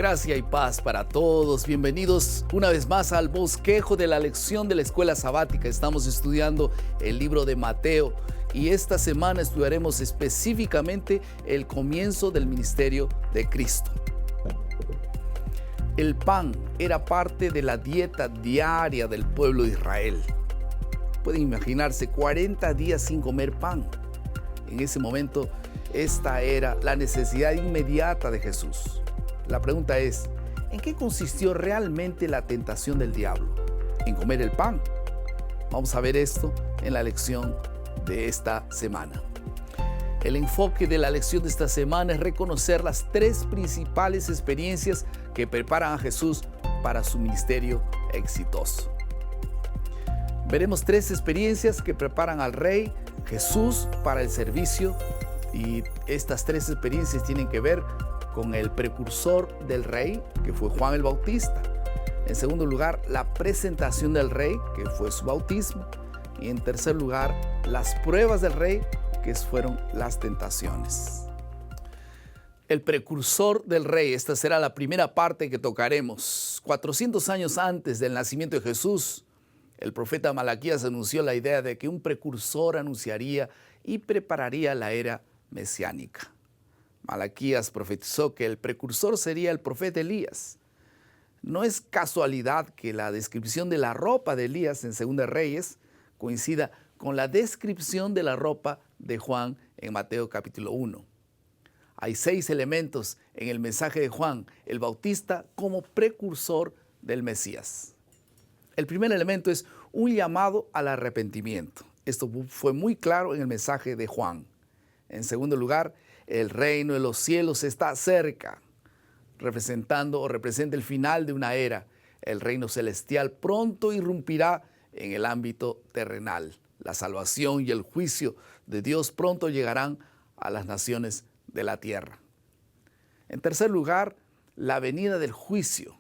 Gracia y paz para todos. Bienvenidos una vez más al bosquejo de la lección de la escuela sabática. Estamos estudiando el libro de Mateo y esta semana estudiaremos específicamente el comienzo del ministerio de Cristo. El pan era parte de la dieta diaria del pueblo de Israel. Pueden imaginarse 40 días sin comer pan. En ese momento, esta era la necesidad inmediata de Jesús. La pregunta es, ¿en qué consistió realmente la tentación del diablo? ¿En comer el pan? Vamos a ver esto en la lección de esta semana. El enfoque de la lección de esta semana es reconocer las tres principales experiencias que preparan a Jesús para su ministerio exitoso. Veremos tres experiencias que preparan al Rey Jesús para el servicio, y estas tres experiencias tienen que ver con el precursor del Rey, que fue Juan el Bautista. En segundo lugar, la presentación del Rey, que fue su bautismo. Y en tercer lugar, las pruebas del Rey, que fueron las tentaciones. El precursor del Rey, esta será la primera parte que tocaremos. 400 años antes del nacimiento de Jesús, el profeta Malaquías anunció la idea de que un precursor anunciaría y prepararía la era mesiánica. Malaquías profetizó que el precursor sería el profeta Elías. No es casualidad que la descripción de la ropa de Elías en Segunda de Reyes coincida con la descripción de la ropa de Juan en Mateo capítulo 1. Hay 6 elementos en el mensaje de Juan el Bautista como precursor del Mesías. El primer elemento es un llamado al arrepentimiento. Esto fue muy claro en el mensaje de Juan. En segundo lugar, el reino de los cielos está cerca, representa el final de una era. El reino celestial pronto irrumpirá en el ámbito terrenal. La salvación y el juicio de Dios pronto llegarán a las naciones de la tierra. En tercer lugar, la venida del juicio,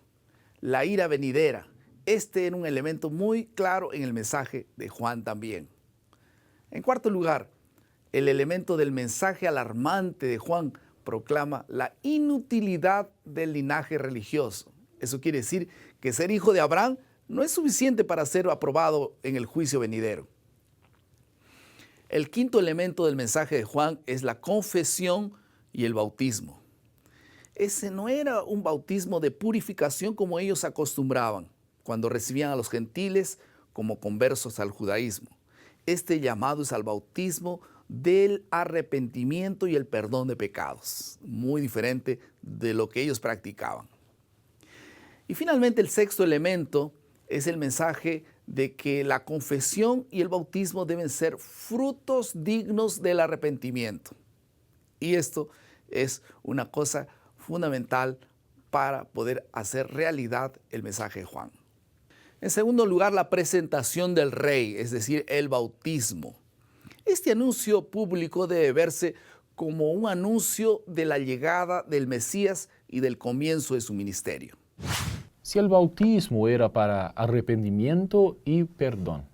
la ira venidera. Este era un elemento muy claro en el mensaje de Juan también. En cuarto lugar, el elemento del mensaje alarmante de Juan proclama la inutilidad del linaje religioso. Eso quiere decir que ser hijo de Abraham no es suficiente para ser aprobado en el juicio venidero. El quinto elemento del mensaje de Juan es la confesión y el bautismo. Ese no era un bautismo de purificación como ellos acostumbraban cuando recibían a los gentiles como conversos al judaísmo. Este llamado es al bautismo del arrepentimiento y el perdón de pecados, muy diferente de lo que ellos practicaban. Y finalmente el sexto elemento es el mensaje de que la confesión y el bautismo deben ser frutos dignos del arrepentimiento. Y esto es una cosa fundamental para poder hacer realidad el mensaje de Juan. En segundo lugar, la presentación del Rey, es decir, el bautismo. Este anuncio público debe verse como un anuncio de la llegada del Mesías y del comienzo de su ministerio. Si el bautismo era para arrepentimiento y perdón,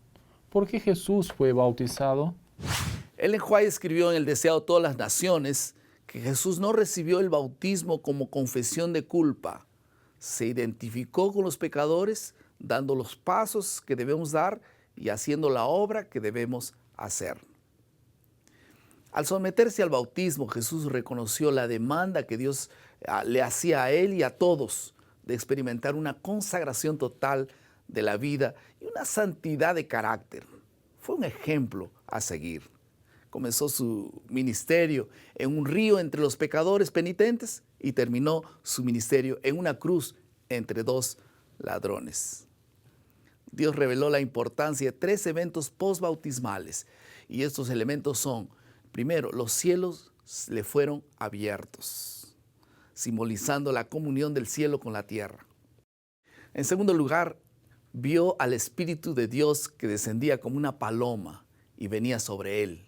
¿por qué Jesús fue bautizado? Ellen White escribió en El Deseado de todas las Naciones que Jesús no recibió el bautismo como confesión de culpa. Se identificó con los pecadores, dando los pasos que debemos dar y haciendo la obra que debemos hacer. Al someterse al bautismo, Jesús reconoció la demanda que Dios le hacía a él y a todos de experimentar una consagración total de la vida y una santidad de carácter. Fue un ejemplo a seguir. Comenzó su ministerio en un río entre los pecadores penitentes y terminó su ministerio en una cruz entre 2 ladrones. Dios reveló la importancia de 3 eventos postbautismales y estos elementos son: primero, los cielos le fueron abiertos, simbolizando la comunión del cielo con la tierra. En segundo lugar, vio al Espíritu de Dios que descendía como una paloma y venía sobre él.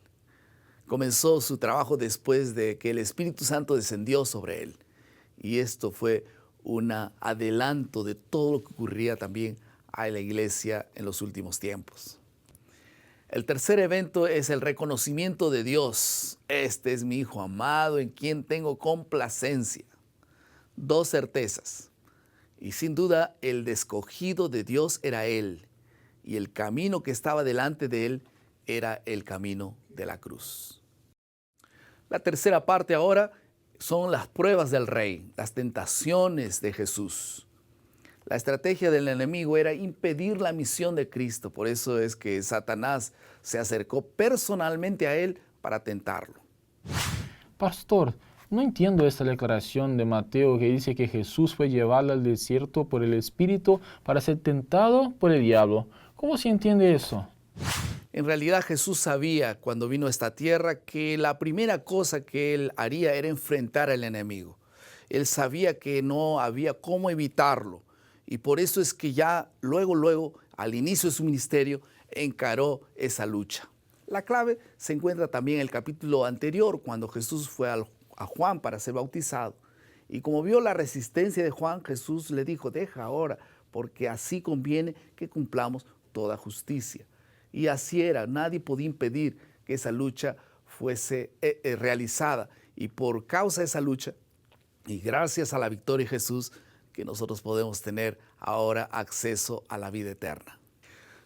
Comenzó su trabajo después de que el Espíritu Santo descendió sobre él. Y esto fue un adelanto de todo lo que ocurría también a la iglesia en los últimos tiempos. El tercer evento es el reconocimiento de Dios. Este es mi Hijo amado en quien tengo complacencia. dos certezas. Y sin duda el escogido de Dios era él. Y el camino que estaba delante de él era el camino de la cruz. La tercera parte ahora son las pruebas del rey, las tentaciones de Jesús. La estrategia del enemigo era impedir la misión de Cristo. Por eso es que Satanás se acercó personalmente a él para tentarlo. Pastor, no entiendo esta declaración de Mateo que dice que Jesús fue llevado al desierto por el Espíritu para ser tentado por el diablo. ¿Cómo se entiende eso? En realidad Jesús sabía cuando vino a esta tierra que la primera cosa que él haría era enfrentar al enemigo. Él sabía que no había cómo evitarlo y por eso es que ya luego, al inicio de su ministerio, encaró esa lucha. La clave se encuentra también en el capítulo anterior, cuando Jesús fue a Juan para ser bautizado. Y como vio la resistencia de Juan, Jesús le dijo, deja ahora, porque así conviene que cumplamos toda justicia. Y así era, nadie podía impedir que esa lucha fuese realizada. Y por causa de esa lucha, y gracias a la victoria de Jesús, que nosotros podemos tener ahora acceso a la vida eterna.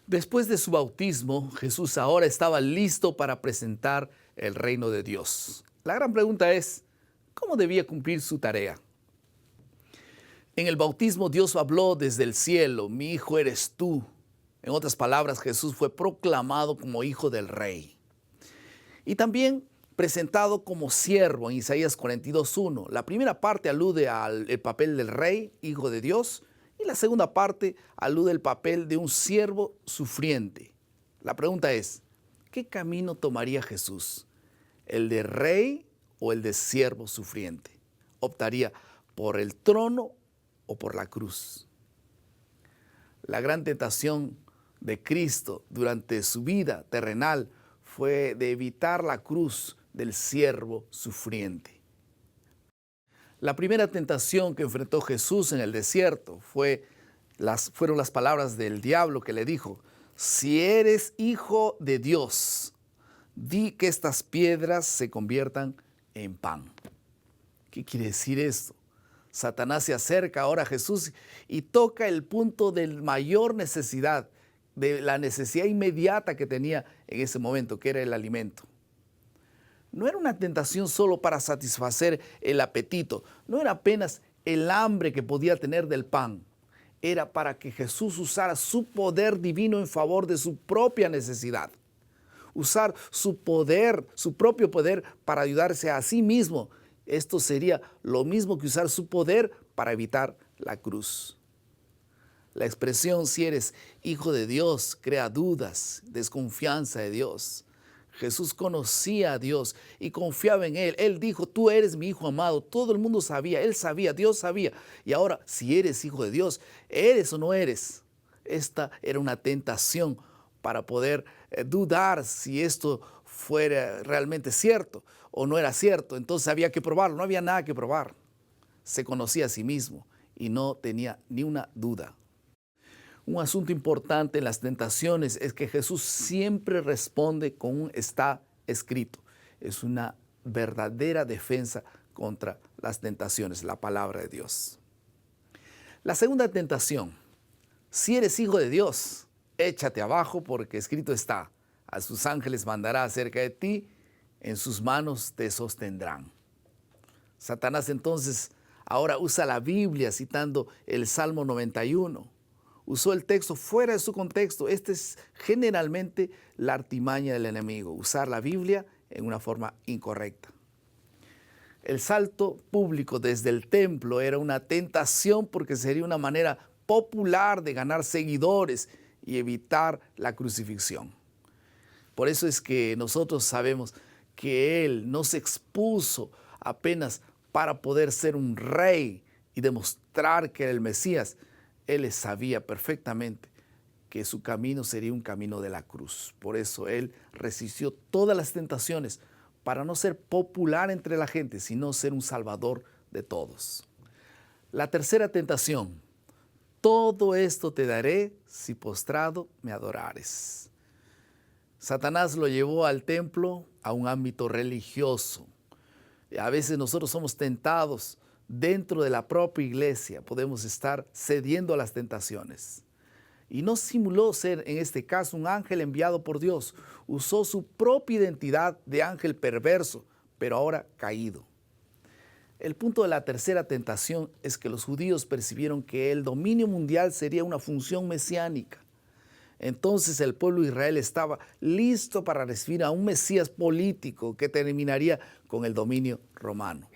Después de su bautismo, Jesús ahora estaba listo para presentar el reino de Dios. La gran pregunta es, ¿cómo debía cumplir su tarea? En el bautismo Dios habló desde el cielo, mi hijo eres tú. En otras palabras, Jesús fue proclamado como hijo del rey. Y también presentado como siervo en Isaías 42:1. La primera parte alude al papel del rey, hijo de Dios, y la segunda parte alude al papel de un siervo sufriente. La pregunta es, ¿qué camino tomaría Jesús? ¿El de rey o el de siervo sufriente? ¿Optaría por el trono o por la cruz? La gran tentación de Cristo durante su vida terrenal fue de evitar la cruz del siervo sufriente. La primera tentación que enfrentó Jesús en el desierto fueron las palabras del diablo que le dijo, si eres hijo de Dios, di que estas piedras se conviertan en pan. ¿Qué quiere decir esto? Satanás se acerca ahora a Jesús y toca el punto de mayor necesidad, de la necesidad inmediata que tenía en ese momento, que era el alimento. No era una tentación solo para satisfacer el apetito, no era apenas el hambre que podía tener del pan, era para que Jesús usara su poder divino en favor de su propia necesidad. Usar su poder, su propio poder para ayudarse a sí mismo. Esto sería lo mismo que usar su poder para evitar la cruz. La expresión si eres hijo de Dios crea dudas, desconfianza de Dios. Jesús conocía a Dios y confiaba en Él. Él dijo, tú eres mi hijo amado. Todo el mundo sabía, Él sabía, Dios sabía. Y ahora, si eres hijo de Dios, ¿eres o no eres? Esta era una tentación para poder dudar si esto fuera realmente cierto o no era cierto. Entonces había que probarlo, no había nada que probar. Se conocía a sí mismo y no tenía ni una duda. Un asunto importante en las tentaciones es que Jesús siempre responde con un está escrito. Es una verdadera defensa contra las tentaciones, la palabra de Dios. La segunda tentación, si eres hijo de Dios, échate abajo porque escrito está, a sus ángeles mandará acerca de ti, en sus manos te sostendrán. Satanás entonces ahora usa la Biblia citando el Salmo 91. Usó el texto fuera de su contexto. Esta es generalmente la artimaña del enemigo, usar la Biblia en una forma incorrecta. El salto público desde el templo era una tentación porque sería una manera popular de ganar seguidores y evitar la crucifixión. Por eso es que nosotros sabemos que Él no se expuso apenas para poder ser un rey y demostrar que era el Mesías. Él sabía perfectamente que su camino sería un camino de la cruz. Por eso Él resistió todas las tentaciones para no ser popular entre la gente, sino ser un salvador de todos. La tercera tentación, todo esto te daré si postrado me adorares. Satanás lo llevó al templo, a un ámbito religioso. A veces nosotros somos tentados dentro de la propia iglesia podemos estar cediendo a las tentaciones. Y no simuló ser, en este caso, un ángel enviado por Dios. Usó su propia identidad de ángel perverso, pero ahora caído. El punto de la tercera tentación es que los judíos percibieron que el dominio mundial sería una función mesiánica. Entonces el pueblo de Israel estaba listo para recibir a un Mesías político que terminaría con el dominio romano.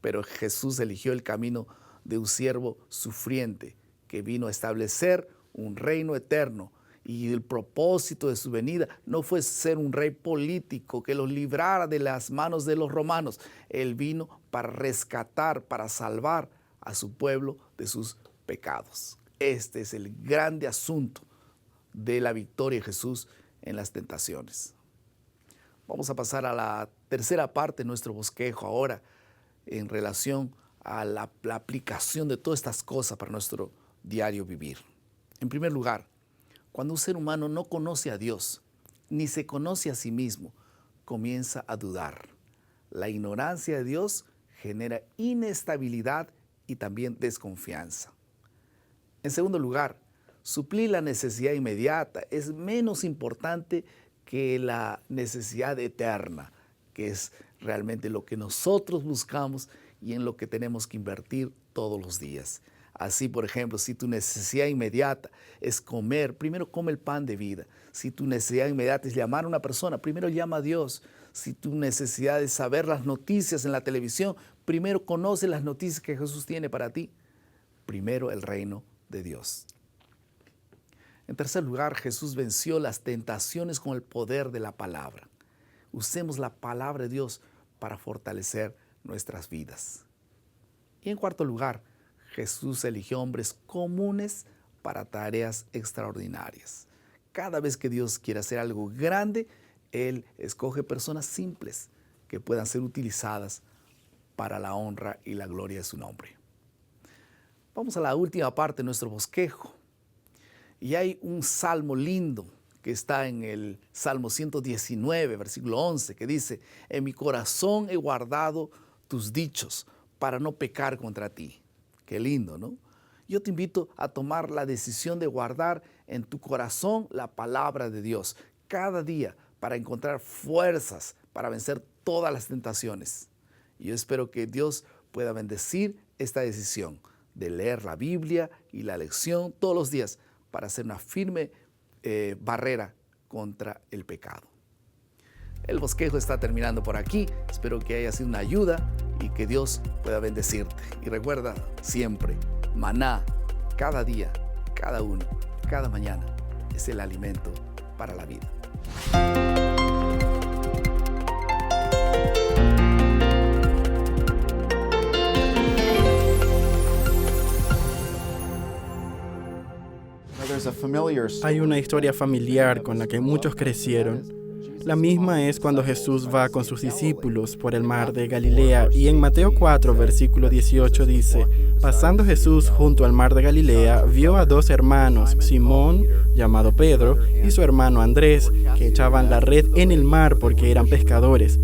Pero Jesús eligió el camino de un siervo sufriente que vino a establecer un reino eterno. Y el propósito de su venida no fue ser un rey político que los librara de las manos de los romanos. Él vino para rescatar, para salvar a su pueblo de sus pecados. Este es el grande asunto de la victoria de Jesús en las tentaciones. Vamos a pasar a la tercera parte de nuestro bosquejo ahora en relación a la aplicación de todas estas cosas para nuestro diario vivir. En primer lugar, cuando un ser humano no conoce a Dios, ni se conoce a sí mismo, comienza a dudar. La ignorancia de Dios genera inestabilidad y también desconfianza. En segundo lugar, suplir la necesidad inmediata es menos importante que la necesidad eterna, que es realmente lo que nosotros buscamos y en lo que tenemos que invertir todos los días. Así, por ejemplo, si tu necesidad inmediata es comer, primero come el pan de vida. Si tu necesidad inmediata es llamar a una persona, primero llama a Dios. Si tu necesidad es saber las noticias en la televisión, primero conoce las noticias que Jesús tiene para ti. Primero el reino de Dios. En tercer lugar, Jesús venció las tentaciones con el poder de la palabra. Usemos la palabra de Dios para fortalecer nuestras vidas. Y en cuarto lugar, Jesús eligió hombres comunes para tareas extraordinarias. Cada vez que Dios quiere hacer algo grande, Él escoge personas simples que puedan ser utilizadas para la honra y la gloria de su nombre. Vamos a la última parte de nuestro bosquejo. Y hay un salmo lindo que está en el Salmo 119, versículo 11, que dice: en mi corazón he guardado tus dichos para no pecar contra ti. Qué lindo, ¿no? Yo te invito a tomar la decisión de guardar en tu corazón la palabra de Dios cada día para encontrar fuerzas para vencer todas las tentaciones. Y yo espero que Dios pueda bendecir esta decisión de leer la Biblia y la lección todos los días para hacer una firme barrera contra el pecado. El bosquejo está terminando por aquí. Espero que haya sido una ayuda y que Dios pueda bendecirte. Y recuerda siempre, maná, cada día, cada uno, cada mañana, es el alimento para la vida. Hay una historia familiar con la que muchos crecieron. La misma es cuando Jesús va con sus discípulos por el mar de Galilea, y en Mateo 4, versículo 18 dice: pasando Jesús junto al mar de Galilea, vio a dos hermanos, Simón, llamado Pedro, y su hermano Andrés, que echaban la red en el mar porque eran pescadores.